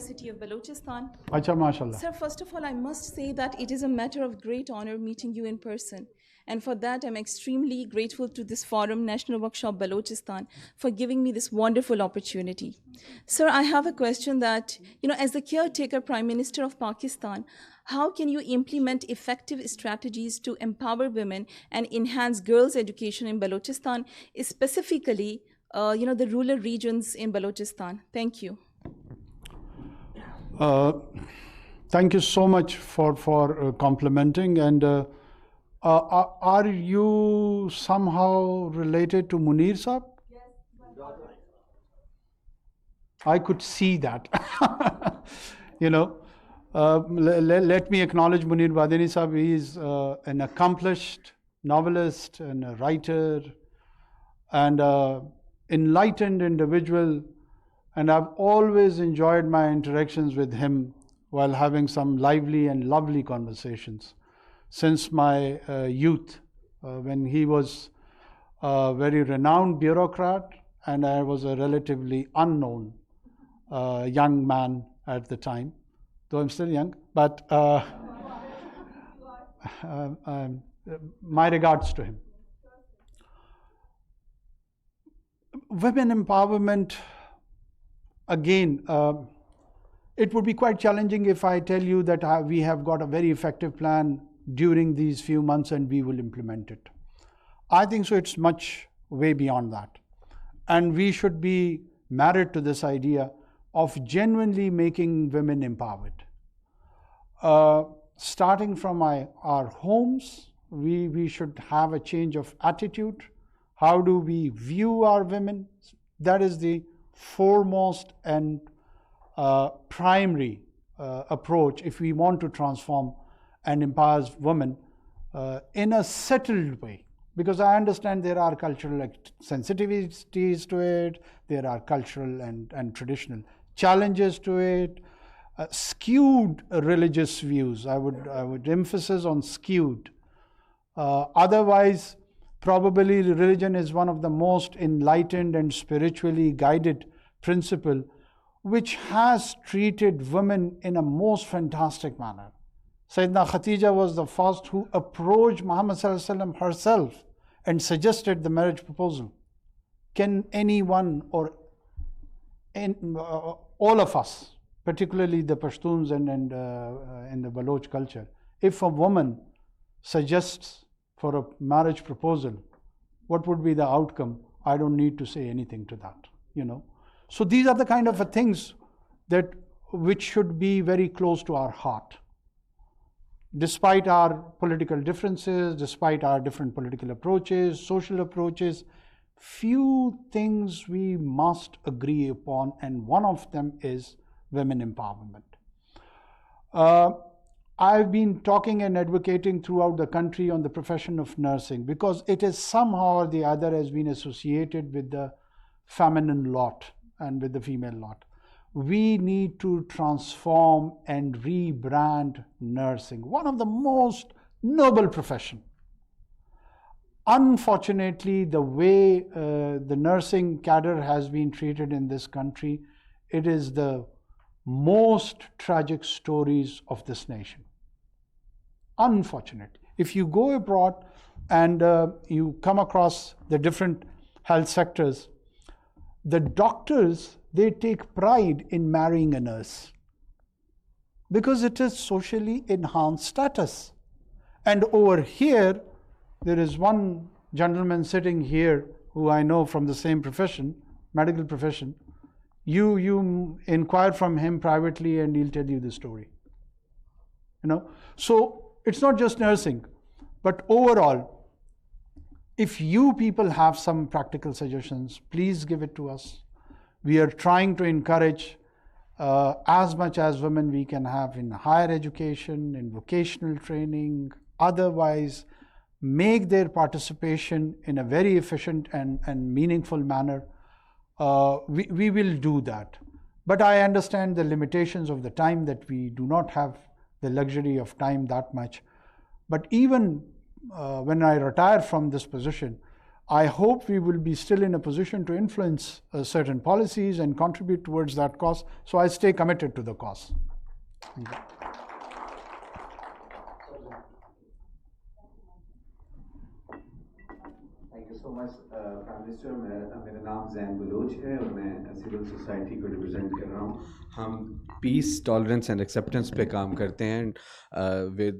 University of Balochistan. Acha, mashallah. Sir, first of all, I must say that it is a matter of great honor meeting you in person. And for that, I'm extremely grateful to this forum, National Workshop Balochistan, for giving me this wonderful opportunity. Sir, I have a question that, as the caretaker Prime Minister of Pakistan, how can you implement effective strategies to empower women and enhance girls' education in Balochistan, specifically, the rural regions in Balochistan? Thank you. Thank you so much for complimenting. And are you somehow related to Munir Saab? Yes. I could see that. Let me acknowledge Munir Badini Saab. He is an accomplished novelist and a writer and enlightened individual, and I've always enjoyed my interactions with him while having some lively and lovely conversations since my youth, when he was a very renowned bureaucrat and I was a relatively unknown young man at the time, though I'm still young, but my regards to him. Women empowerment, again, it would be quite challenging if I tell you that we have got a very effective plan during these few months and we will implement it. I think so it's much way beyond that. And we should be married to this idea of genuinely making women empowered. Starting from our homes, we should have a change of attitude. How do we view our women? That is the foremost and primary approach if we want to transform and empower women in a settled way. Because I understand there are cultural sensitivities to it, there are cultural and traditional challenges to it, skewed religious views. I would emphasize on skewed. Otherwise, probably religion is one of the most enlightened and spiritually guided principle which has treated women in a most fantastic manner. Sayyidina Khadija was the first who approached Muhammad Sallallahu Alaihi Wasallam herself and suggested the marriage proposal. Can anyone or all of us, particularly the Pashtuns and in the Baloch culture, if a woman suggests for a marriage proposal, what would be the outcome? I don't need to say anything to that, So these are the kind of things which should be very close to our heart. Despite our political differences, despite our different political approaches, social approaches, few things we must agree upon, and one of them is women empowerment. I've been talking and advocating throughout the country on the profession of nursing because it is somehow or the other has been associated with the feminine lot and with the female lot. We need to transform and rebrand nursing, one of the most noble profession. Unfortunately, the way the nursing cadre has been treated in this country, it is the most tragic stories of this nation. Unfortunately, if you go abroad and you come across the different health sectors, the doctors, they take pride in marrying a nurse because it is socially enhanced status. And over here, there is one gentleman sitting here who I know from the same profession, medical profession. You inquire from him privately and he'll tell you the story. So it's not just nursing, but overall, if you people have some practical suggestions, please give it to us. We are trying to encourage as much as women we can have in higher education, in vocational training, otherwise make their participation in a very efficient and meaningful manner. We will do that. But I understand the limitations of the time, that we do not have the luxury of time that much. But even when I retire from this position, I hope we will be still in a position to influence certain policies and contribute towards that cause. So I stay committed to the cause. Thank you. Thank you so much, Prime Minister. میرا نام زین بلوچ ہے اور میں civil society کو represent کر رہا ہوں. ہم پیس, ٹالرنس اینڈ ایکسیپٹنس پہ کام کرتے ہیں ود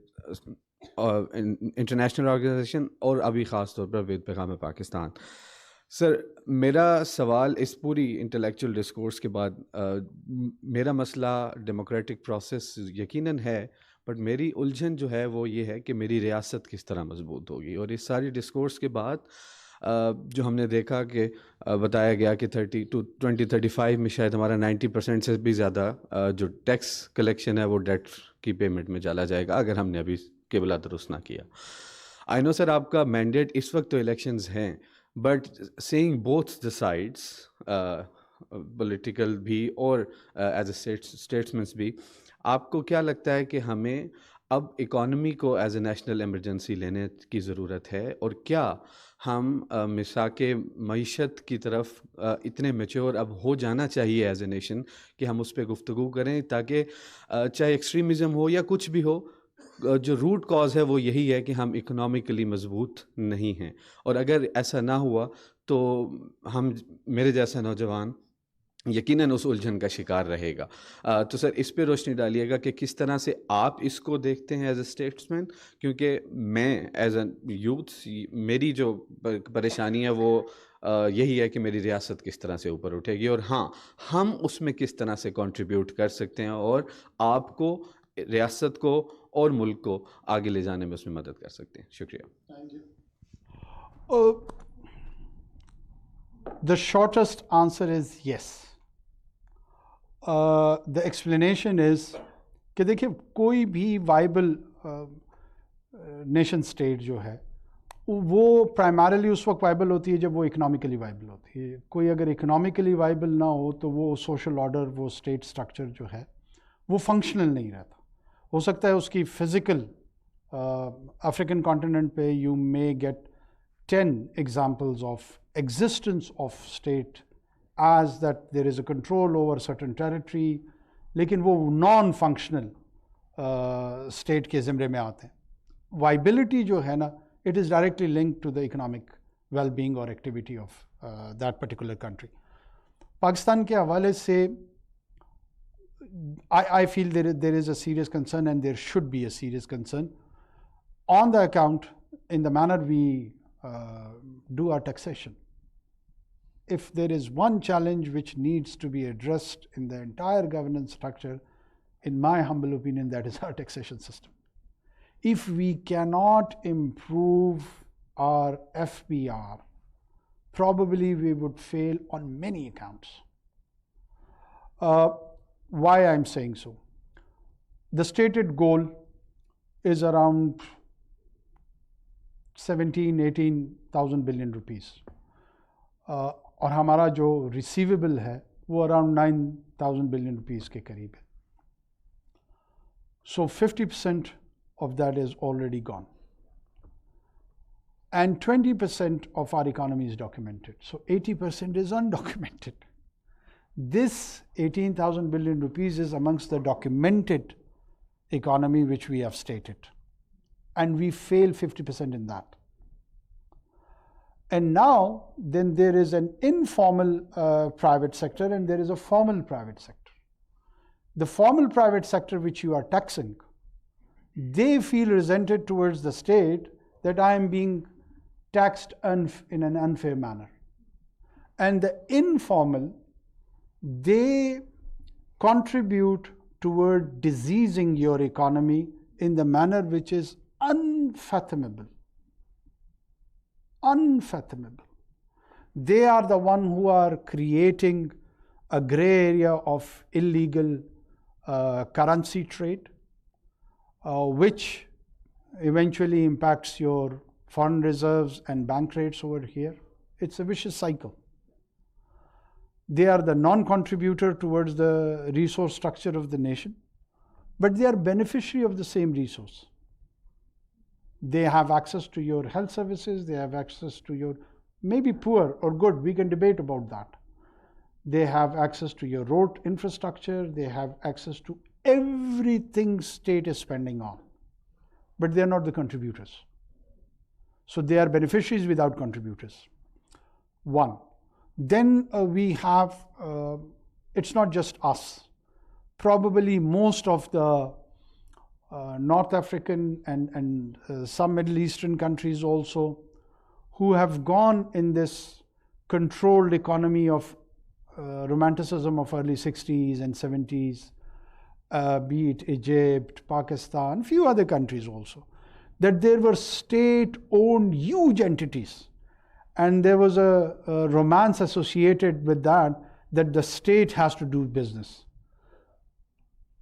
انٹرنیشنل آرگنائزیشن اور ابھی خاص طور پر ود پیغام پاکستان. سر, میرا سوال اس پوری انٹلیکچوئل ڈسکورس کے بعد, میرا مسئلہ ڈیموکریٹک پروسیس یقیناً ہے, بٹ میری الجھن جو ہے وہ یہ ہے کہ میری ریاست کس طرح مضبوط ہوگی. اور اس ساری ڈسکورس کے بعد جو ہم نے دیکھا کہ بتایا گیا کہ 2035 میں شاید ہمارا 90% سے بھی زیادہ جو ٹیکس کلیکشن ہے وہ ڈیٹ کی پیمنٹ میں چلا جائے گا اگر ہم نے ابھی قبلہ درست نہ کیا. آئی نو سر آپ کا مینڈیٹ اس وقت تو الیکشنز ہیں, but seeing both the sides, political بھی اور ایز اے اسٹیٹسمنس بھی, آپ کو کیا لگتا ہے کہ ہمیں اب اکانومی کو ایز اے نیشنل ایمرجنسی لینے کی ضرورت ہے, اور کیا ہم مساق معیشت کی طرف اتنے میچور اب ہو جانا چاہیے ایز اے نیشن کہ ہم اس پہ گفتگو کریں, تاکہ چاہے ایکسٹریمزم ہو یا کچھ بھی ہو, جو روٹ کاز ہے وہ یہی ہے کہ ہم اکنامکلی مضبوط نہیں ہیں. اور اگر ایسا نہ ہوا تو ہم, میرے جیسا نوجوان یقیناً اس الجھن کا شکار رہے گا. تو سر اس پہ روشنی ڈالیے گا کہ کس طرح سے آپ اس کو دیکھتے ہیں ایز اے اسٹیٹسمین, کیونکہ میں ایز اے یوتھ میری جو پریشانی ہے وہ یہی ہے کہ میری ریاست کس طرح سے اوپر اٹھے گی, اور ہاں ہم اس میں کس طرح سے کنٹریبیوٹ کر سکتے ہیں اور آپ کو, ریاست کو اور ملک کو آگے لے جانے میں اس میں مدد کر سکتے ہیں. شکریہ. Thank you. The shortest answer is yes. The explanation is کہ دیکھیے کوئی بھی وائبل نیشن اسٹیٹ جو ہے وہ پرائمریلی اس وقت وائبل ہوتی ہے جب وہ اکنامکلی وائبل ہوتی ہے. کوئی اگر اکنامکلی وائبل نہ ہو تو وہ سوشل آرڈر, وہ اسٹیٹ اسٹرکچر جو ہے وہ فنکشنل نہیں رہتا. ہو سکتا ہے اس کی فزیکل, افریقن کانٹیننٹ پہ you may get 10 examples of existence of state as that there is a control over certain territory, لیکن وہ نان فنکشنل اسٹیٹ کے زمرے میں آتے ہیں. وائبلٹی جو ہے نا, it is directly linked to the economic well being اور activity of that particular country. Pakistan کے حوالے سے I feel there is a serious concern, and there should be a serious concern on the account in the manner we do our taxation. If there is one challenge which needs to be addressed in the entire governance structure, in my humble opinion, that is our taxation system. If we cannot improve our FBR, probably we would fail on many accounts. Why I'm saying so? The stated goal is around 17,000-18,000 billion rupees. اور ہمارا جو receivable ہے وہ around 9,000 billion rupees کے قریب ہے. So 50% of that is already gone. And 20% of our economy is documented. So 80% is undocumented. This 18,000 billion rupees is amongst the documented economy which we have stated. And we fail 50% in that. And now, then there is an informal private sector and there is a formal private sector. The formal private sector which you are taxing, they feel resented towards the state that I am being taxed in an unfair manner. And the informal, they contribute toward diseasing your economy in the manner which is unfathomable. Unfathomable. They are the one who are creating a gray area of illegal currency trade, which eventually impacts your foreign reserves and bank rates over here. It's a vicious cycle. They are the non-contributor towards the resource structure of the nation, but they are beneficiary of the same resource. They have access to your health services, they have access to your maybe poor or good, we can debate about that. They have access to your road infrastructure, they have access to everything state is spending on, but they are not the contributors. So they are beneficiaries without contributors. One. Then we have, it's not just us, probably most of the North African and some Middle Eastern countries also, who have gone in this controlled economy of romanticism of early 60s and 70s, be it Egypt, Pakistan, few other countries also, that there were state-owned huge entities. And there was a romance associated with that the state has to do business.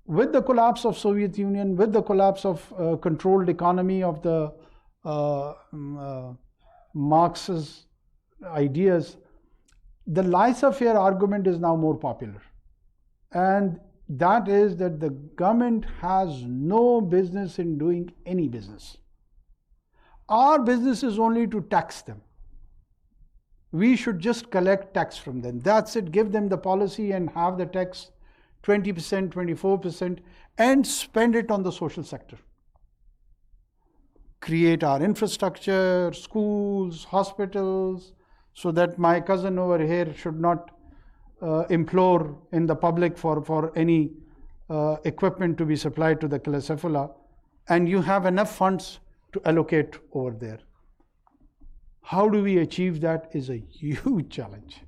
With the collapse of Soviet Union, with the collapse of controlled economy of the Marx's ideas, the laissez-faire argument is now more popular. And that is that the government has no business in doing any business. Our business is only to tax them. We should just collect tax from them. That's it. Give them the policy and have the tax 20%, 24%, and spend it on the social sector. Create our infrastructure, schools, hospitals, so that my cousin over here should not implore in the public for any equipment to be supplied to the Kalacephala, and you have enough funds to allocate over there. How do we achieve that is a huge challenge.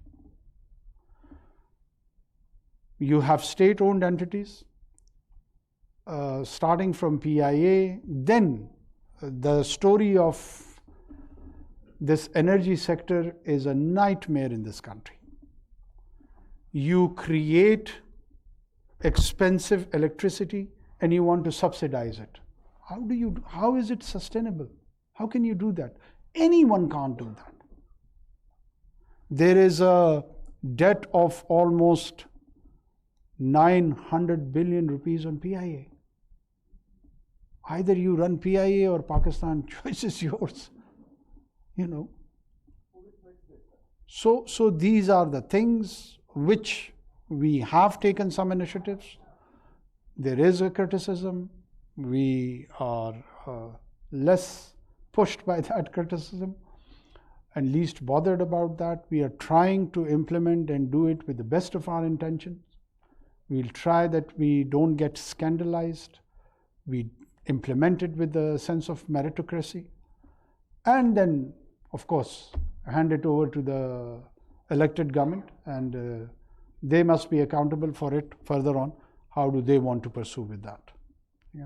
You have state-owned entities, starting from PIA, then the story of this energy sector is a nightmare in this country. You create expensive electricity and you want to subsidize it. How is it sustainable? How can you do that? Anyone can't do that. There is a debt of almost 900 billion rupees on PIA. Either you run PIA or Pakistan, choice is yours. You know. So these are the things which we have taken some initiatives. There is a criticism. We are less pushed by that criticism and least bothered about that. We are trying to implement and do it with the best of our intentions. We'll try that we don't get scandalized. We implement it with a sense of meritocracy. And then, of course, hand it over to the elected government, and they must be accountable for it further on. How do they want to pursue with that? Yeah.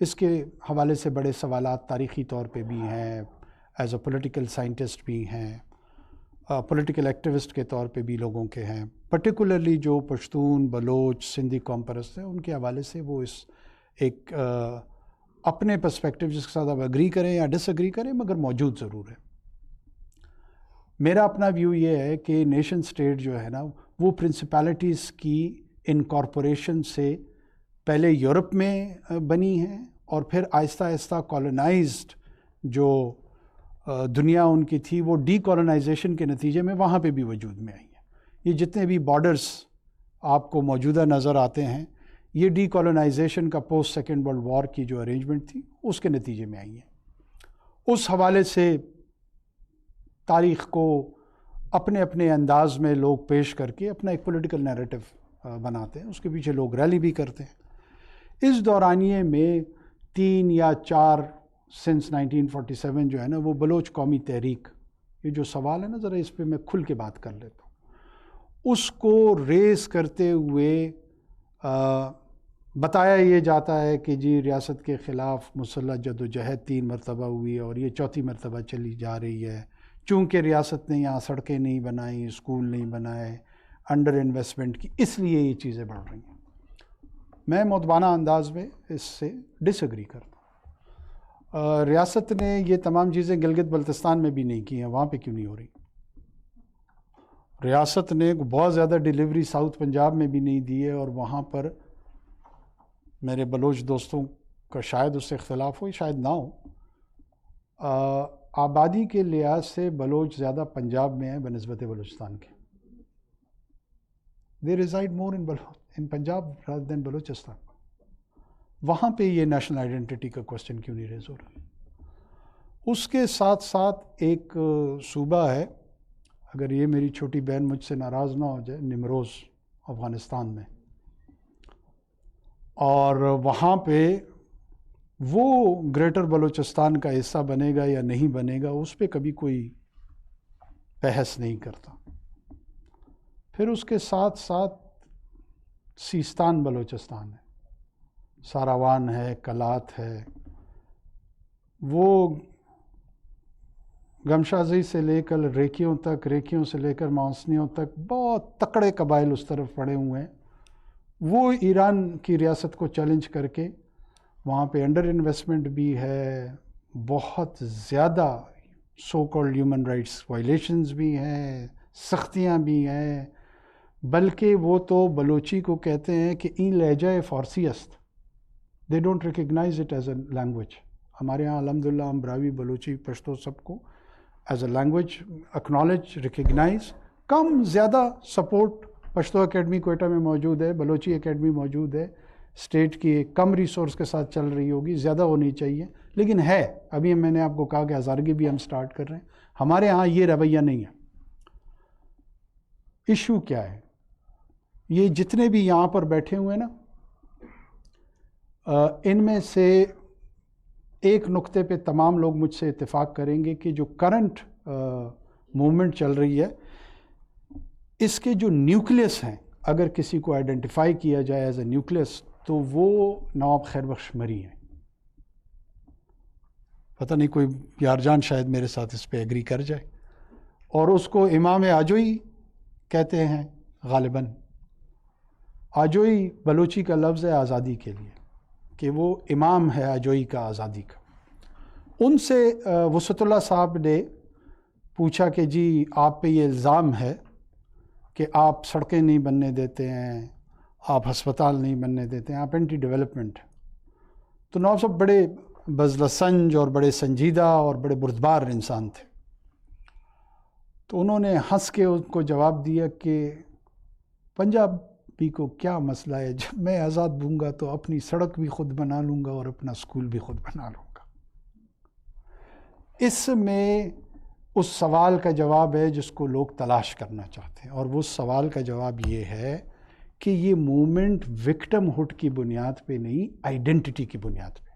اس کے حوالے سے بڑے سوالات تاریخی طور پہ بھی ہیں، ایز اے پولیٹیکل سائنٹسٹ بھی ہیں، پولیٹیکل ایکٹیوسٹ کے طور پہ بھی لوگوں کے ہیں، پرٹیکولرلی جو پشتون، بلوچ، سندھی قوم پرست ہیں، ان کے حوالے سے وہ اس ایک اپنے پرسپیکٹیو جس کے ساتھ آپ اگری کریں یا ڈس اگری کریں مگر موجود ضرور ہے۔ میرا اپنا ویو یہ ہے کہ نیشن سٹیٹ جو ہے نا وہ پرنسپلٹیز کی انکارپوریشن سے پہلے یورپ میں بنی ہیں اور پھر آہستہ آہستہ کالونائزڈ جو دنیا ان کی تھی وہ ڈی کالونائزیشن کے نتیجے میں وہاں پہ بھی وجود میں آئی ہیں۔ یہ جتنے بھی بارڈرز آپ کو موجودہ نظر آتے ہیں یہ ڈی کالونائزیشن کا پوسٹ سیکنڈ ورلڈ وار کی جو ارینجمنٹ تھی اس کے نتیجے میں آئی ہیں۔ اس حوالے سے تاریخ کو اپنے اپنے انداز میں لوگ پیش کر کے اپنا ایک پولیٹیکل نیریٹو بناتے ہیں، اس کے پیچھے لوگ ریلی بھی کرتے ہیں۔ اس دورانیے میں 3 یا 4 سنس 1947 جو ہے نا وہ بلوچ قومی تحریک، یہ جو سوال ہے نا ذرا اس پہ میں کھل کے بات کر لیتا ہوں، اس کو ریز کرتے ہوئے بتایا یہ جاتا ہے کہ جی ریاست کے خلاف مسلح جدوجہد 3 مرتبہ ہوئی اور یہ 4تھی مرتبہ چلی جا رہی ہے، چونکہ ریاست نے یہاں سڑکیں نہیں بنائیں، اسکول نہیں بنائے، انڈر انویسٹمنٹ کی، اس لیے یہ چیزیں بڑھ رہی ہیں۔ میں مؤدبانہ انداز میں اس سے ڈس ایگری کرتا ہوں۔ ریاست نے یہ تمام چیزیں گلگت بلتستان میں بھی نہیں کی ہیں، وہاں پہ کیوں نہیں ہو رہی؟ ریاست نے بہت زیادہ ڈیلیوری ساؤتھ پنجاب میں بھی نہیں دی ہے اور وہاں پر میرے بلوچ دوستوں کا شاید اس سے اختلاف ہو، شاید نہ ہو، آبادی کے لحاظ سے بلوچ زیادہ پنجاب میں ہیں بنسبت بلوچستان کے۔ They reside more in Punjab rather than Balochistan. وہاں پہ یہ نیشنل آئیڈینٹی کا کوسچن کیوں نہیں ریز ہو رہا؟ اس کے ساتھ ساتھ ایک صوبہ ہے، اگر یہ میری چھوٹی بہن مجھ سے ناراض نہ ہو جائے، نمروز افغانستان میں، اور وہاں پہ وہ گریٹر بلوچستان کا حصہ بنے گا یا نہیں بنے گا اس پہ کبھی کوئی بحث نہیں کرتا۔ پھر اس کے ساتھ ساتھ سیستان بلوچستان ہے، ساراوان ہے، کلات ہے، وہ گمشازی سے لے کر ریکھیوں تک، ریکھیوں سے لے کر مانسنیوں تک بہت تکڑے قبائل اس طرف پڑے ہوئے ہیں۔ وہ ایران کی ریاست کو چیلنج کر کے وہاں پہ انڈر انویسٹمنٹ بھی ہے، بہت زیادہ so called human rights violations بھی ہیں، سختیاں بھی ہیں، بلکہ وہ تو بلوچی کو کہتے ہیں کہ این لہجہ فارسی است، they don't recognise it as a language. ہمارے ہاں الحمدللہ ہم براوی، بلوچی، پشتو سب کو as a language acknowledge, recognise, کم زیادہ سپورٹ پشتو اکیڈمی کوئٹہ میں موجود ہے، بلوچی اکیڈمی موجود ہے، اسٹیٹ کی کم ریسورس کے ساتھ چل رہی ہوگی، زیادہ ہونی چاہیے، لیکن ہے۔ ابھی میں نے آپ کو کہا کہ ہزارگی بھی ہم سٹارٹ کر رہے ہیں، ہمارے ہاں یہ رویہ نہیں ہے۔ ایشو کیا ہے؟ یہ جتنے بھی یہاں پر بیٹھے ہوئے نا، ان میں سے ایک نقطے پہ تمام لوگ مجھ سے اتفاق کریں گے کہ جو کرنٹ موومنٹ چل رہی ہے اس کے جو نیوکلیس ہیں، اگر کسی کو آئیڈینٹیفائی کیا جائے ایز اے نیوکلیس تو وہ نواب خیر بخش مری ہیں۔ پتہ نہیں کوئی یار جان شاید میرے ساتھ اس پہ ایگری کر جائے، اور اس کو امام آجوئی کہتے ہیں غالباً۔ آجوئی بلوچی کا لفظ ہے آزادی کے لیے، کہ وہ امام ہے آجوئی کا، آزادی کا۔ ان سے وسعت اللہ صاحب نے پوچھا کہ جی آپ پہ یہ الزام ہے کہ آپ سڑکیں نہیں بننے دیتے ہیں، آپ ہسپتال نہیں بننے دیتے ہیں، آپ اینٹی ڈیولپمنٹ۔ تو نواب صاحب بڑے بذل سنج اور بڑے سنجیدہ اور بڑے بردبار انسان تھے، تو انہوں نے ہنس کے ان کو جواب دیا کہ پنجابی کو کیا مسئلہ ہے، جب میں آزاد ہوں گا تو اپنی سڑک بھی خود بنا لوں گا اور اپنا اسکول بھی خود بنا لوں گا۔ اس میں اس سوال کا جواب ہے جس کو لوگ تلاش کرنا چاہتے ہیں، اور وہ سوال کا جواب یہ ہے کہ یہ موومنٹ وکٹم ہوڈ کی بنیاد پہ نہیں، آئیڈینٹی کی بنیاد پہ۔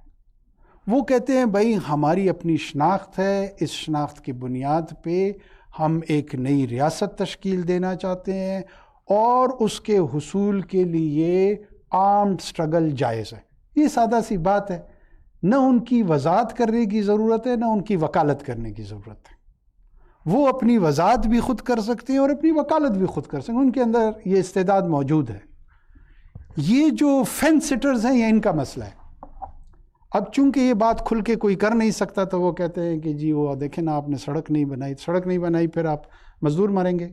وہ کہتے ہیں بھائی ہماری اپنی شناخت ہے، اس شناخت کی بنیاد پہ ہم ایک نئی ریاست تشکیل دینا چاہتے ہیں، اور اس کے حصول کے لیے آرمڈ سٹرگل جائز ہے۔ یہ سادہ سی بات ہے، نہ ان کی وضاحت کرنے کی ضرورت ہے، نہ ان کی وکالت کرنے کی ضرورت ہے. وہ اپنی وضاحت بھی خود کر سکتے ہیں اور اپنی وکالت بھی خود کر سکتے ہیں، ان کے اندر یہ استعداد موجود ہے. یہ جو فینس سٹرز ہیں یہ ان کا مسئلہ ہے. اب چونکہ یہ بات کھل کے کوئی کر نہیں سکتا تو وہ کہتے ہیں کہ جی وہ دیکھیں نا آپ نے سڑک نہیں بنائی پھر آپ مزدور ماریں گے.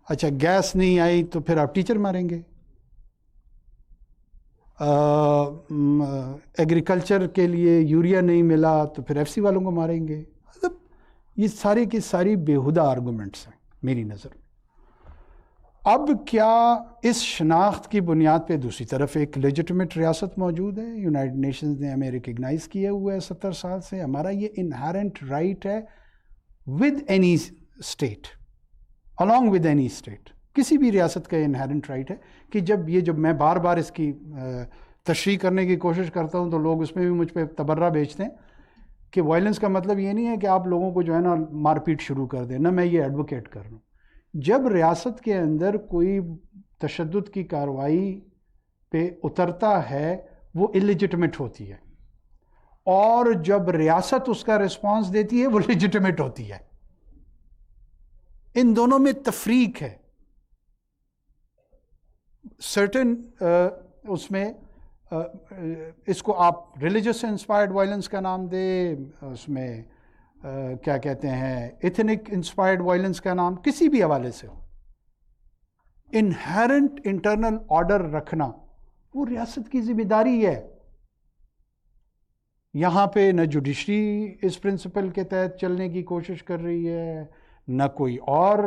اچھا گیس نہیں آئی تو پھر آپ ٹیچر ماریں گے. ایگریکلچر کے لیے یوریا نہیں ملا تو پھر ایف سی والوں کو ماریں گے. مطلب یہ ساری کی ساری بیہودہ آرگومنٹس ہیں میری نظر میں. اب کیا اس شناخت کی بنیاد پہ دوسری طرف ایک لیجٹمیٹ ریاست موجود ہے، یونائٹڈ نیشنز نے ہمیں ریکگنائز کیا ہوا ہے 70 سال سے. ہمارا یہ انہیرنٹ رائٹ ہے with any state, along with any state. کسی بھی ریاست کا انہیرنٹ رائٹ ہے کہ جب میں بار بار اس کی تشریح کرنے کی کوشش کرتا ہوں تو لوگ اس میں بھی مجھ پہ تبرہ بیچتے ہیں کہ وائلنس کا مطلب یہ نہیں ہے کہ آپ لوگوں کو جو ہے نا مار پیٹ شروع کر دیں. نہ میں یہ ایڈوکیٹ کر رہا ہوں. جب ریاست کے اندر کوئی تشدد کی کارروائی پہ اترتا ہے وہ اللیجٹمیٹ ہوتی ہے، اور جب ریاست اس کا رسپانس دیتی ہے وہ لیجٹمیٹ ہوتی ہے. ان دونوں میں تفریق ہے. سرٹن اس میں اس کو آپ ریلیجس انسپائرڈ وائلنس کا نام دیں، اس میں کیا کہتے ہیں ایتھنک انسپائرڈ وائلنس کا نام، کسی بھی حوالے سے ہو، انہیرنٹ انٹرنل آرڈر رکھنا وہ ریاست کی ذمہ داری ہے. یہاں پہ نہ جوڈیشری اس پرنسپل کے تحت چلنے کی کوشش کر رہی ہے نہ کوئی اور.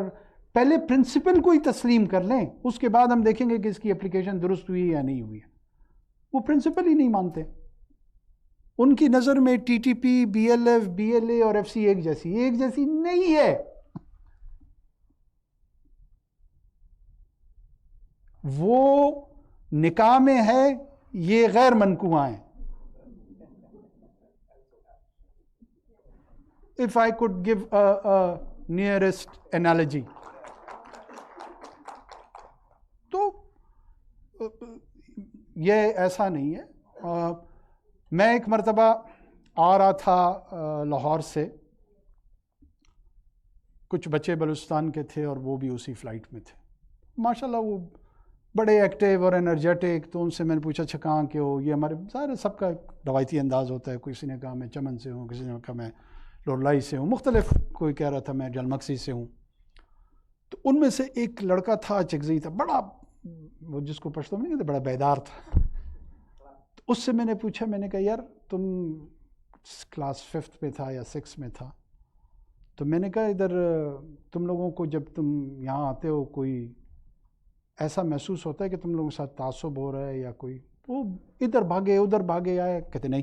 پہلے پرنسپل کو ہی تسلیم کر لیں، اس کے بعد ہم دیکھیں گے کہ اس کی اپلیکیشن درست ہوئی یا نہیں ہوئی ہے. وہ پرنسپل ہی نہیں مانتے. ان کی نظر میں T T P, B L F, B L A اور ایف سی ایک جیسی نہیں ہے. وہ نکاح میں ہے، یہ غیر منقوعہ ہیں. If I could give a nearest analogy. تو یہ ایسا نہیں ہے. میں ایک مرتبہ آ رہا تھا لاہور سے، کچھ بچے بلوچستان کے تھے اور وہ بھی اسی فلائٹ میں تھے. ماشاءاللہ وہ بڑے ایکٹیو اور انرجیٹک. تو ان سے میں نے پوچھا اچھا کہاں کے ہو؟ یہ ہمارے ظاہر سب کا روایتی انداز ہوتا ہے. کسی نے کہا میں چمن سے ہوں، کسی نے کہا میں لولائی سے ہوں، مختلف. کوئی کہہ رہا تھا میں جلمکسی سے ہوں. تو ان میں سے ایک لڑکا تھا، چکزئی تھا، بڑا وہ جس کو پشتو میں نہیں کہتے، بڑا بیدار تھا. تو اس سے میں نے پوچھا، میں نے کہا یار تم کلاس 5 میں تھا یا 6 میں تھا، تو میں نے کہا ادھر تم لوگوں کو جب تم یہاں آتے ہو کوئی ایسا محسوس ہوتا ہے کہ تم لوگوں کے ساتھ تعصب ہو رہا ہے یا کوئی وہ ادھر بھاگے ادھر بھاگے آئے؟ کہتے نہیں.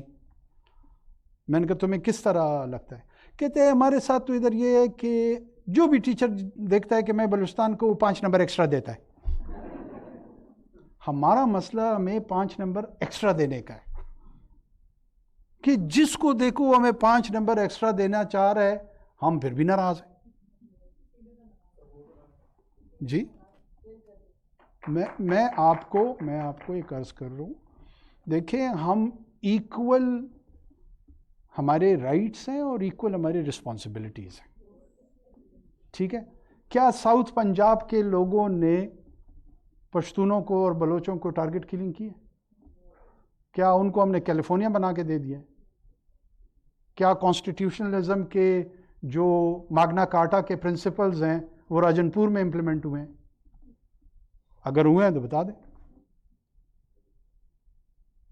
میں نے کہا تمہیں کس طرح لگتا ہے؟ کہتے ہیں ہمارے ساتھ تو ادھر یہ ہے کہ جو بھی ٹیچر دیکھتا ہے کہ میں بلوچستان کو وہ 5 نمبر ایکسٹرا دیتا ہے. ہمارا مسئلہ ہمیں 5 نمبر ایکسٹرا دینے کا ہے کہ جس کو دیکھو وہ ہمیں 5 نمبر ایکسٹرا دینا چاہ رہا ہے، ہم پھر بھی ناراض ہیں. جی میں آپ کو ایک عرض کر رہا ہوں، دیکھیں ہم ایکول ہمارے رائٹس ہیں اور ایکول ہماری رسپانسبلٹیز ہیں. ٹھیک ہے؟ کیا ساؤتھ پنجاب کے لوگوں نے پشتونوں کو اور بلوچوں کو ٹارگٹ کلنگ کی ہے؟ کیا ان کو ہم نے کیلیفورنیا بنا کے دے دیا ہے؟ کیا کانسٹیٹیوشنلزم کے جو ماگنا کارٹا کے پرنسپلز ہیں وہ راجن پور میں امپلیمنٹ ہوئے ہیں؟ اگر ہوئے ہیں تو بتا دیں.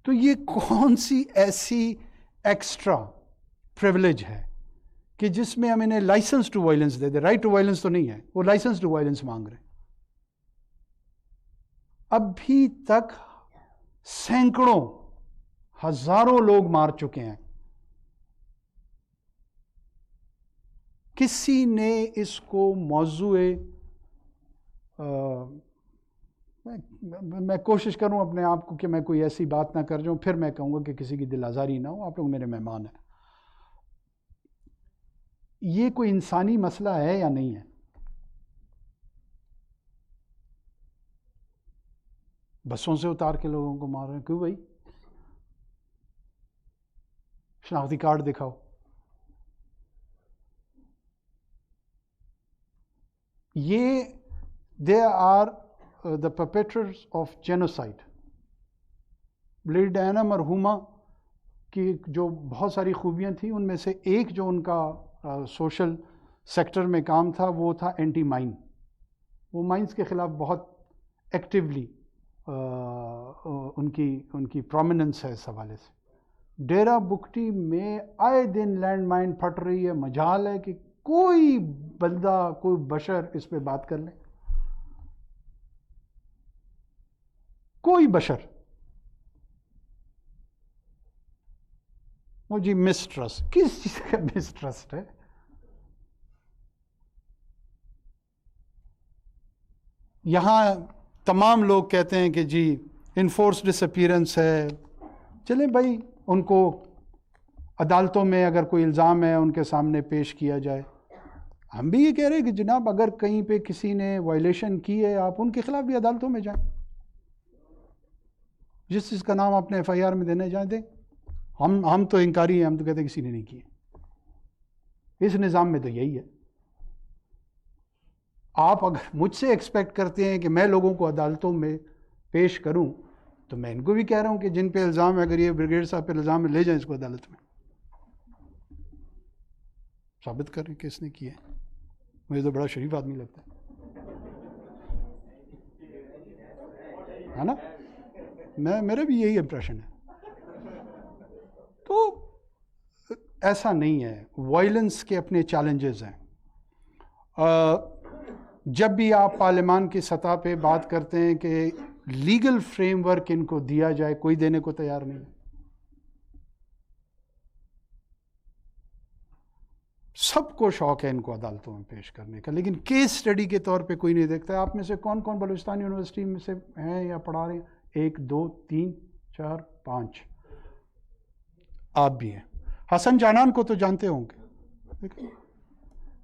تو یہ کون سی ایسی ایکسٹرا پریولیج ہے کہ جس میں ہم انہیں لائسنس ٹو وائلنس دے دیں؟ رائٹ ٹو وائلنس تو نہیں ہے، وہ لائسنس ٹو وائلنس مانگ رہے ہیں. ابھی تک سینکڑوں ہزاروں لوگ مار چکے ہیں. کسی نے اس کو موضوع میں کوشش کروں اپنے آپ کو کہ میں کوئی ایسی بات نہ کر جاؤں، پھر میں کہوں گا کہ کسی کی دل آزاری نہ ہو. آپ لوگ میرے مہمان ہیں. یہ کوئی انسانی مسئلہ ہے یا نہیں ہے؟ بسوں سے اتار کے لوگوں کو مار رہے ہیں. کیوں بھائی؟ شناختی کارڈ دکھاؤ. یہ they are the perpetrators of genocide. Lady Diana مرحومہ کی جو بہت ساری خوبیاں تھیں ان میں سے ایک جو ان کا سوشل سیکٹر میں کام تھا وہ تھا اینٹی مائن. وہ مائنس کے خلاف بہت ایکٹیولی ان کی پرومیننس ہے اس حوالے سے. ڈیرا بگٹی میں آئے دن لینڈ مائن پھٹ رہی ہے. مجال ہے کہ کوئی بندہ کوئی بشر اس پہ بات کر لے. کوئی بشر. وہ جی مسٹرسٹ, کس چیز کا مسٹرسٹ ہے؟ یہاں تمام لوگ کہتے ہیں کہ جی انفورس ڈس اپیرنس ہے. چلیں بھائی ان کو عدالتوں میں اگر کوئی الزام ہے ان کے سامنے پیش کیا جائے. ہم بھی یہ کہہ رہے ہیں کہ جناب اگر کہیں پہ کسی نے وائلیشن کی ہے آپ ان کے خلاف بھی عدالتوں میں جائیں. جس چیز کا نام آپ نے ایف آئی آر میں دینے جائیں دیں. ہم تو انکاری ہیں, ہم تو کہتے ہیں کسی نے نہیں کیے. اس نظام میں تو یہی ہے. آپ اگر مجھ سے ایکسپیکٹ کرتے ہیں کہ میں لوگوں کو عدالتوں میں پیش کروں تو میں ان کو بھی کہہ رہا ہوں کہ جن پہ الزام ہے اگر یہ بریگیڈ صاحب پہ الزام ہے لے جائیں اس کو عدالت میں, ثابت کریں کہ اس نے کیا ہے. مجھے تو بڑا شریف آدمی لگتا ہے نا. میرا بھی یہی امپریشن ہے. تو ایسا نہیں ہے. وائلنس کے اپنے چیلنجز ہیں. جب بھی آپ پارلیمان کی سطح پہ بات کرتے ہیں کہ لیگل فریم ورک ان کو دیا جائے, کوئی دینے کو تیار نہیں ہے. سب کو شوق ہے ان کو عدالتوں میں پیش کرنے کا, لیکن کیس اسٹڈی کے طور پہ کوئی نہیں دیکھتا. آپ میں سے کون کون بلوچستان یونیورسٹی میں سے ہیں یا پڑھا رہے ہیں؟ 1 2 3 4 5 آپ بھی ہیں. حسن جانان کو تو جانتے ہوں گے.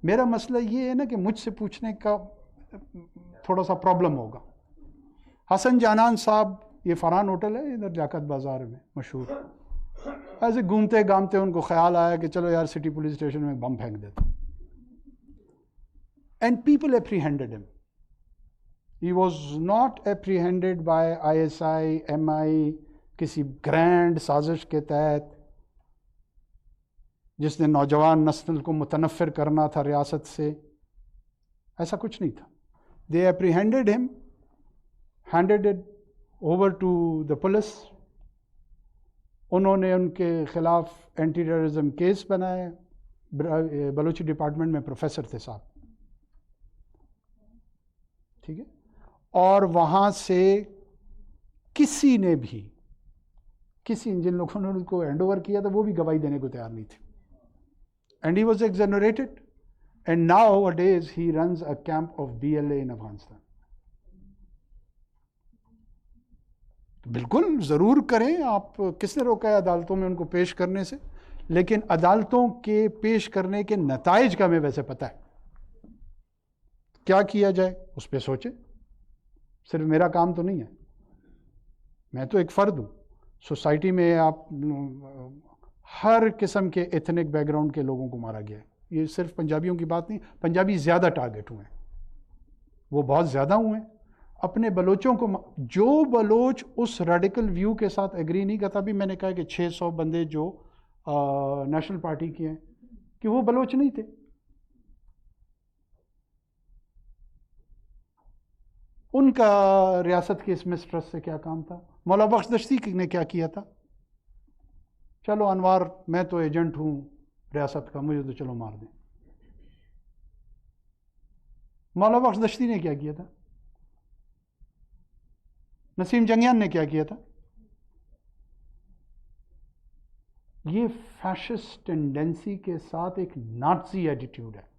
میرا مسئلہ یہ ہے نا کہ مجھ سے پوچھنے کا تھوڑا سا پرابلم ہوگا. حسن جانان صاحب, یہ فرحان ہوٹل ہے ادھر لیاقت بازار میں مشہور, ایسے گھومتے گامتے ان کو خیال آیا کہ چلو یار سٹی پولیس اسٹیشن میں بم پھینک دیتے. And people apprehended him. He was not apprehended by ISI MI کسی گرینڈ سازش کے تحت جس نے نوجوان نسل کو متنفر کرنا تھا ریاست سے. ایسا کچھ نہیں تھا. They apprehended him, handed it over to the police. انہوں نے ان کے خلاف اینٹی ٹیررزم کیس بنائے. بلوچی ڈپارٹمنٹ میں پروفیسر تھے صاحب, ٹھیک ہے. اور وہاں سے کسی نے بھی جن لوگوں نے ان کو ہینڈ اوور کیا تھا وہ بھی گواہی دینے کو تیار نہیں تھے. And he was exonerated. And now days he runs a camp of BLA in Afghanistan. بالکل ضرور کریں. آپ کس نے روکا ہے عدالتوں میں ان کو پیش کرنے سے؟ لیکن عدالتوں کے پیش کرنے کے نتائج کا ہمیں ویسے پتہ ہے. کیا کیا جائے اس پہ سوچیں. صرف میرا کام تو نہیں ہے. میں تو ایک فرد ہوں. سوسائٹی میں آپ ہر قسم کے ایتھنک بیک گراؤنڈ کے لوگوں کو مارا گیا ہے. یہ صرف پنجابیوں کی بات نہیں. پنجابی زیادہ ٹارگٹ ہوئے ہیں, وہ بہت زیادہ ہوئے ہیں. اپنے بلوچوں کو, جو بلوچ اس ریڈیکل ویو کے ساتھ ایگری نہیں کرتا, بھی میں نے کہا کہ 600 بندے جو نیشنل پارٹی کے ہیں کہ وہ بلوچ نہیں تھے. ان کا ریاست کے اس مسٹرس سے کیا کام تھا؟ مولا بخش دشتی نے کیا کیا تھا؟ چلو انوار میں تو ایجنٹ ہوں ریاست کا, مجھے تو چلو مار دیں. مولا بخش دشتی نے کیا کیا تھا؟ نسیم جنگیان نے کیا کیا تھا؟ یہ فیشسٹ ٹینڈنسی کے ساتھ ایک نازی ایٹیٹیوڈ ہے.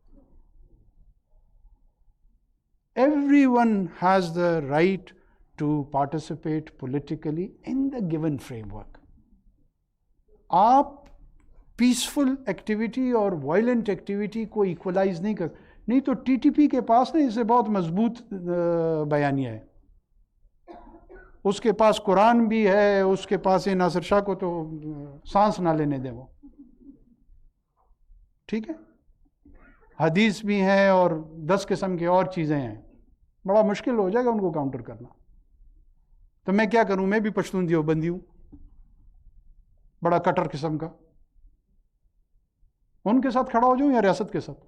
Everyone has the right to participate politically in the given framework. آپ پیسفل ایکٹیویٹی اور وائلنٹ ایکٹیویٹی کو ایکولائز نہیں کر, نہیں تو TTP کے پاس نا اسے بہت مضبوط بیانیہ ہے. اس کے پاس قرآن بھی ہے, اس کے پاس ناصر شاہ کو تو سانس نہ لینے دیں. وہ ٹھیک ہے, حدیث بھی ہیں اور 10 قسم کی اور چیزیں ہیں, بڑا مشکل ہو جائے گا ان کو کاؤنٹر کرنا. تو میں کیا کروں, میں بھی پشتون دیوبندی ہوں, بڑا کٹر قسم کا, ان کے ساتھ کھڑا ہو جاؤں یا ریاست کے ساتھ؟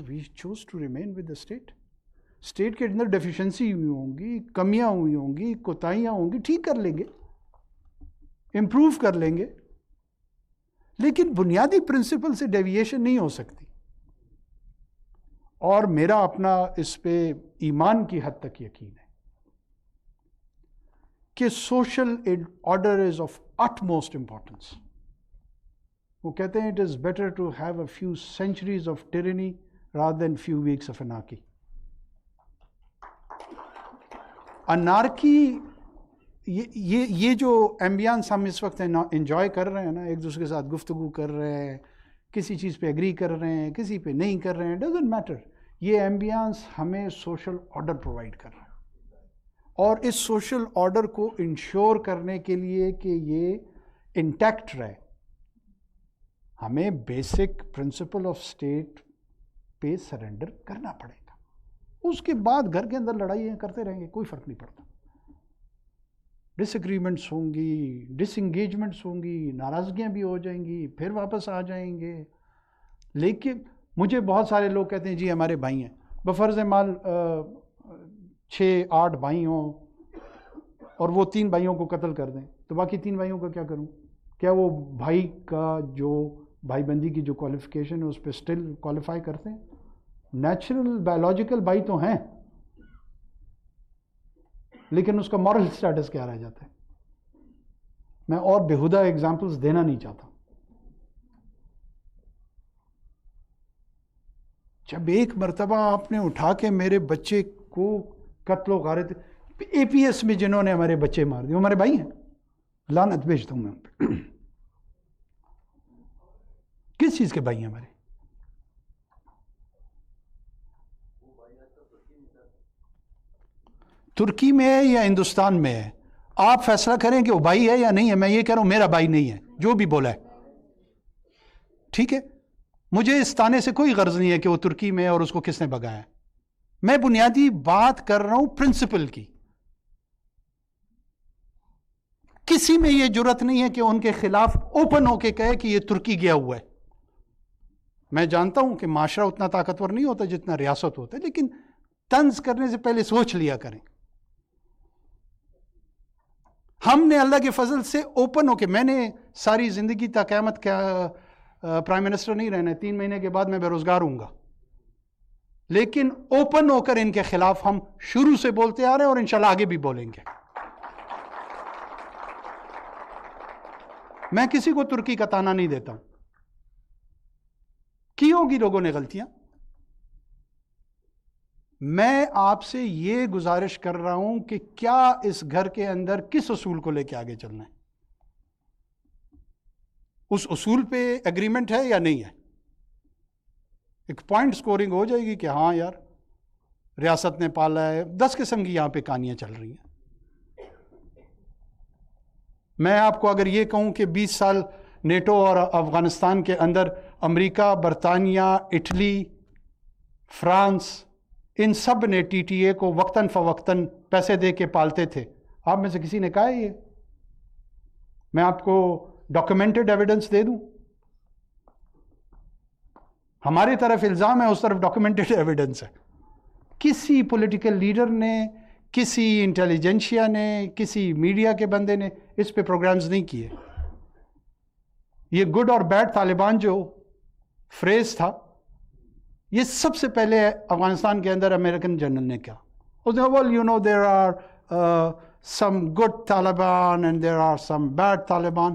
We choose to remain with the state. State کے اندر ڈیفیشنسی ہوئی ہوں گی, کمیاں ہوئی ہوں گی, کوتاہیاں ہوں گی, ٹھیک کر لیں گے, امپروو کر لیں گے, لیکن بنیادی پرنسپل سے ڈیویشن نہیں ہو سکتی. اور میرا اپنا اس پہ ایمان کی حد تک یقین ہے کہ social order is of utmost importance. وہ کہتے ہیں it is better to have a few centuries of tyranny rather than few weeks of anarchy. Anarchy یہ جو ایمبیانس ہم اس وقت انجوائے کر رہے ہیں نا, ایک دوسرے کے ساتھ گفتگو کر رہے ہیں, کسی چیز پہ ایگری کر رہے ہیں, کسی پہ نہیں کر رہے ہیں, ڈزنٹ میٹر. یہ ایمبیانس ہمیں سوشل آرڈر پرووائڈ کر رہا ہے, اور اس سوشل آرڈر کو انشور کرنے کے لیے کہ یہ انٹیکٹ رہے, ہمیں بیسک پرنسپل آف اسٹیٹ پہ سرنڈر کرنا پڑے گا. اس کے بعد گھر کے اندر لڑائیاں کرتے رہیں گے, کوئی فرق نہیں پڑتا. ڈس ایگریمنٹس ہوں گی, ڈس انگیجمنٹس ہوں گی, ناراضگیاں بھی ہو جائیں گی, پھر واپس آ جائیں گے. لیکن مجھے بہت سارے لوگ کہتے ہیں جی ہمارے بھائی ہیں, بفرض مال 6-8 بھائی ہوں اور وہ 3 بھائیوں کو قتل کر دیں, تو باقی 3 بھائیوں کا کیا کروں؟ کیا وہ بھائی کا جو بھائی بندی کی جو کوالیفیکیشن ہے اس پہ اسٹل کوالیفائی کرتے ہیں؟ نیچرل بایولوجیکل بھائی تو ہیں, لیکن اس کا مورل سٹیٹس کیا رہ جاتا ہے؟ میں اور بےہودہ ایگزامپلس دینا نہیں چاہتا. جب ایک مرتبہ آپ نے اٹھا کے میرے بچے کو قتل و غارت, اے پی ایس میں جنہوں نے ہمارے بچے مار دیے, وہ ہمارے بھائی ہیں, لعنت بھیجتا ہوں میں ان پہ. کس چیز کے بھائی ہیں ہمارے؟ ترکی میں ہے یا ہندوستان میں ہے؟ آپ فیصلہ کریں کہ وہ بھائی ہے یا نہیں ہے. میں یہ کہہ رہا ہوں میرا بھائی نہیں ہے, جو بھی بولا ہے, ٹھیک ہے. مجھے اس تانے سے کوئی غرض نہیں ہے کہ وہ ترکی میں ہے اور اس کو کس نے بھگایا. میں بنیادی بات کر رہا ہوں پرنسپل کی. کسی میں یہ جرت نہیں ہے کہ ان کے خلاف اوپن ہو کے کہے کہ یہ ترکی گیا ہوا ہے. میں جانتا ہوں کہ معاشرہ اتنا طاقتور نہیں ہوتا جتنا ریاست ہوتا ہے, لیکن طنز کرنے سے پہلے سوچ لیا کریں. ہم نے اللہ کے فضل سے اوپن ہو کے, میں نے ساری زندگی تا قیامت کا پرائم منسٹر نہیں رہنا ہے, 3 مہینے کے بعد میں بے روزگار ہوں گا, لیکن اوپن ہو کر ان کے خلاف ہم شروع سے بولتے آ رہے ہیں اور انشاءاللہ آگے بھی بولیں گے. میں کسی کو ترکی کا تانا نہیں دیتا ہوں. کی ہوگی لوگوں نے غلطیاں, میں آپ سے یہ گزارش کر رہا ہوں کہ کیا اس گھر کے اندر کس اصول کو لے کے آگے چلنا ہے؟ اس اصول پہ ایگریمنٹ ہے یا نہیں ہے؟ ایک پوائنٹ سکورنگ ہو جائے گی کہ ہاں یار ریاست نے پالا ہے. 10 قسم کی یہاں پہ کہانیاں چل رہی ہیں. میں آپ کو اگر یہ کہوں کہ 20 سال نیٹو اور افغانستان کے اندر امریکہ, برطانیہ, اٹلی, فرانس, ان سب نے ٹی ٹی اے کو وقتاً فوقتاً پیسے دے کے پالتے تھے. آپ میں سے کسی نے کہا ہے یہ؟ میں آپ کو ڈاکومنٹڈ ایویڈنس دے دوں. ہماری طرف الزام ہے, اس طرف ڈاکومنٹڈ ایویڈنس ہے. کسی پولیٹیکل لیڈر نے, کسی انٹیلیجنشیا نے, کسی میڈیا کے بندے نے اس پہ پروگرامز نہیں کیے. یہ گڈ اور بیڈ طالبان جو فریز تھا, یہ سب سے پہلے افغانستان کے اندر امریکن جنرل نے کیا. well, you know, there are some good Taliban and there are some bad Taliban.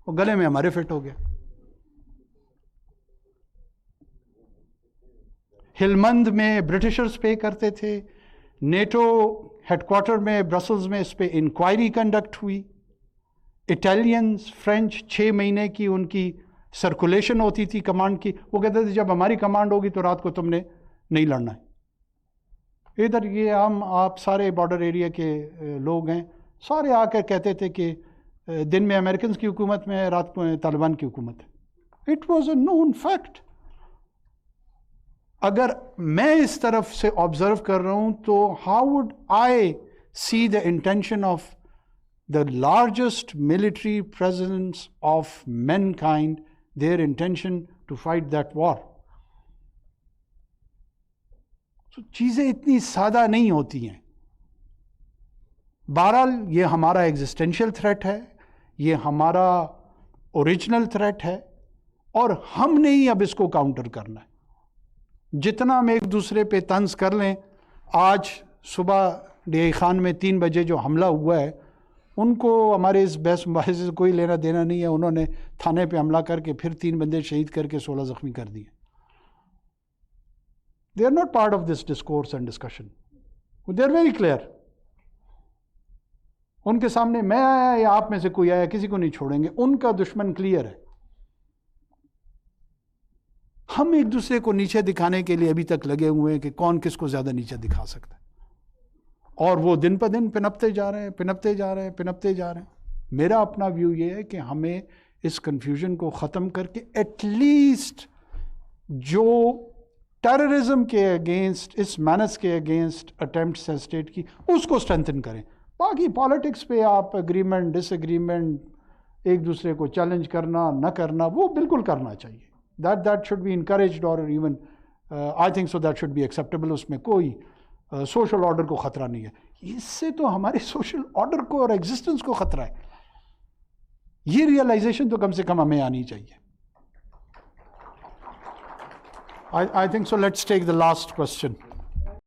وہ گلے میں ہمارے فٹ ہو گیا. ہلمند میں برٹشرز پے کرتے تھے. نیٹو ہیڈ کوارٹر میں برسلز میں اس پہ انکوائری کنڈکٹ ہوئی. اٹالینز, فرینچ, 6 مہینے کی ان کی سرکولیشن ہوتی تھی کمانڈ کی. وہ کہتے تھے جب ہماری کمانڈ ہوگی تو رات کو تم نے نہیں لڑنا ہے. ادھر یہ ہم آپ سارے بارڈر ایریا کے لوگ ہیں, سارے آ کر کہتے تھے کہ دن میں امریکنز کی حکومت میں ہے, رات کو طالبان کی حکومت ہے. It was a known fact. اگر میں اس طرف سے آبزرو کر رہا ہوں تو how would I see the intention of the largest military presence of mankind, their intention to fight that war? So چیزیں اتنی سادہ نہیں ہوتی ہیں. بہرحال یہ ہمارا ایگزسٹینشیل تھریٹ ہے, یہ ہمارا اوریجنل تھریٹ ہے, اور ہم نے ہی اب اس کو کاؤنٹر کرنا ہے. جتنا ہم ایک دوسرے پہ طنز کر لیں, آج صبح ڈی آئی خان میں 3 بجے جو حملہ ہوا ہے, ان کو ہمارے اس بحث مباحثے سے کوئی لینا دینا نہیں ہے. انہوں نے تھانے پہ حملہ کر کے پھر 3 بندے شہید کر کے 16 زخمی کر دیے. They are not part of this discourse and discussion. They are very clear. ان کے سامنے میں آیا یا آپ میں سے کوئی آیا, کسی کو نہیں چھوڑیں گے. ان کا دشمن کلیئر ہے. ہم ایک دوسرے کو نیچے دکھانے کے لیے ابھی تک لگے ہوئے ہیں کہ کون کس کو زیادہ نیچے دکھا سکتا ہے, اور وہ دن پہ دن پنپتے جا رہے ہیں. میرا اپنا ویو یہ ہے کہ ہمیں اس کنفیوژن کو ختم کر کے ایٹ لیسٹ جو ٹیررزم کے اگینسٹ, اس مینس کے اگینسٹ اٹیمپٹس ہے اسٹیٹ کی, اس کو اسٹرینتھن کریں. باقی پالیٹکس پہ آپ اگریمنٹ ڈس ایگریمنٹ, ایک دوسرے کو چیلنج کرنا نہ کرنا, وہ بالکل کرنا چاہیے. That should be encouraged, or even I think so that should be acceptable. اس میں کوئی سوشل آرڈر کو خطرہ نہیں ہے. اس سے تو ہمارے سوشل آرڈر کو اور ایگزسٹنس کو خطرہ ہے. یہ ریئلائزیشن تو کم سے کم ہمیں آنی چاہیے. I think so. Let's take the last question.